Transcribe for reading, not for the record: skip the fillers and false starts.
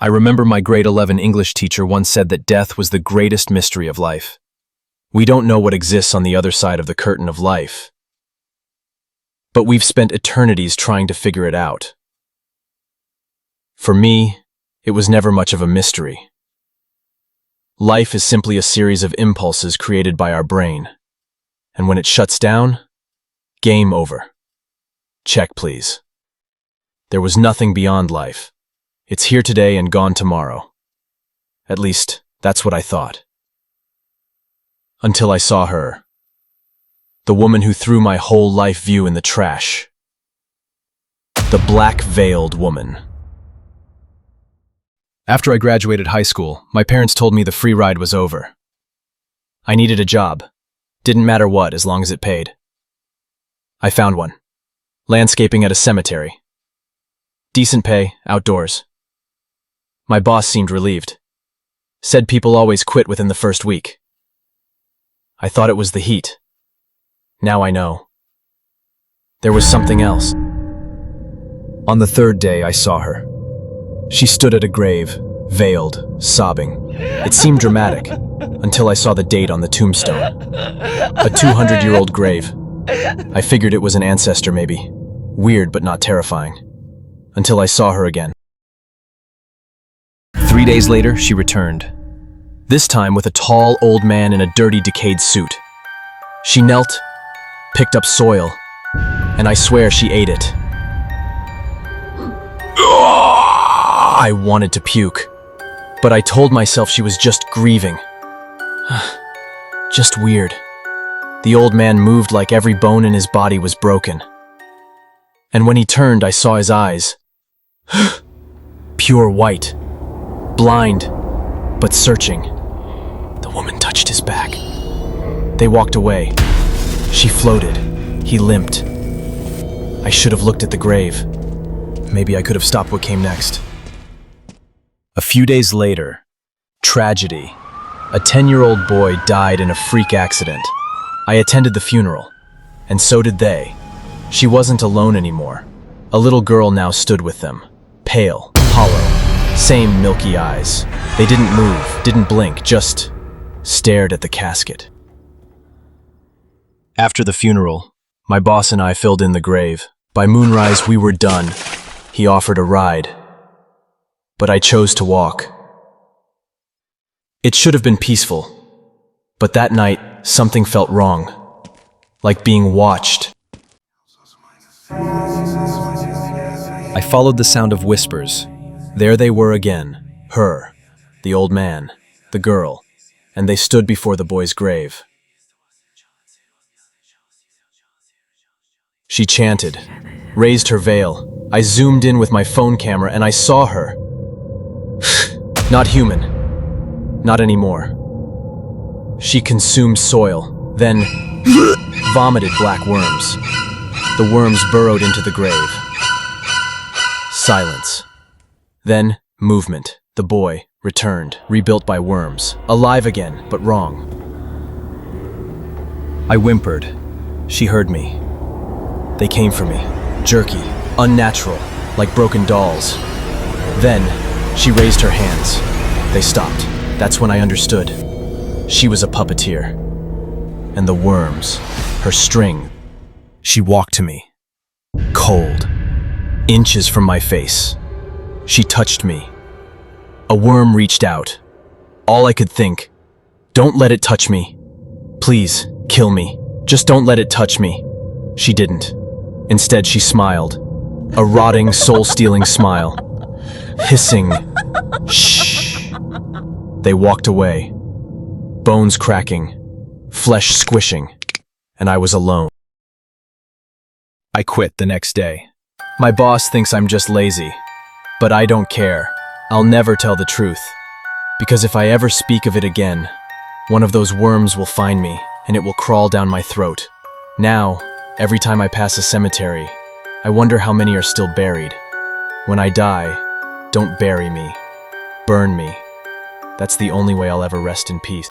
I remember my grade 11 English teacher once said that death was the greatest mystery of life. We don't know what exists on the other side of the curtain of life, but we've spent eternities trying to figure it out. For me, it was never much of a mystery. Life is simply a series of impulses created by our brain, and when it shuts down, game over. Check, please. There was nothing beyond life. It's here today and gone tomorrow. At least, that's what I thought. Until I saw her. The woman who threw my whole life view in the trash. The black-veiled woman. After I graduated high school, my parents told me the free ride was over. I needed a job. Didn't matter what, as long as it paid. I found one. Landscaping at a cemetery. Decent pay, outdoors. My boss seemed relieved. Said people always quit within the first week. I thought it was the heat. Now I know. There was something else. On the third day, I saw her. She stood at a grave, veiled, sobbing. It seemed dramatic, until I saw the date on the tombstone. A 200-year-old grave. I figured it was an ancestor, maybe. Weird, but not terrifying. Until I saw her again. 3 days later, she returned. This time with a tall, old man in a dirty, decayed suit. She knelt, picked up soil, and I swear she ate it. I wanted to puke, but I told myself she was just grieving. Just weird. The old man moved like every bone in his body was broken. And when he turned, I saw his eyes. Pure white. Blind, but searching. The woman touched his back. They walked away. She floated. He limped. I should have looked at the grave. Maybe I could have stopped what came next. A few days later, tragedy. A 10-year-old boy died in a freak accident. I attended the funeral, and so did they. She wasn't alone anymore. A little girl now stood with them, pale, hollow, same milky eyes. They didn't move, didn't blink, just stared at the casket. After the funeral, my boss and I filled in the grave. By moonrise, we were done. He offered a ride, but I chose to walk. It should have been peaceful, but that night, something felt wrong, like being watched. I followed the sound of whispers. There they were again, her, the old man, the girl, and they stood before the boy's grave. She chanted, raised her veil. I zoomed in with my phone camera and I saw her. Not human. Not anymore. She consumed soil, then vomited black worms. The worms burrowed into the grave. Silence. Then, movement. The boy returned, rebuilt by worms. Alive again, but wrong. I whimpered. She heard me. They came for me. Jerky, unnatural, like broken dolls. Then, she raised her hands. They stopped. That's when I understood. She was a puppeteer. And the worms, her string. She walked to me. Cold. Inches from my face. She touched me. A worm reached out. All I could think, don't let it touch me. Please, kill me. Just don't let it touch me. She didn't. Instead, she smiled. A rotting, soul-stealing smile. Hissing. Shh. They walked away. Bones cracking. Flesh squishing. And I was alone. I quit the next day. My boss thinks I'm just lazy. But I don't care. I'll never tell the truth. Because if I ever speak of it again, one of those worms will find me, and it will crawl down my throat. Now, every time I pass a cemetery, I wonder how many are still buried. When I die, don't bury me. Burn me. That's the only way I'll ever rest in peace.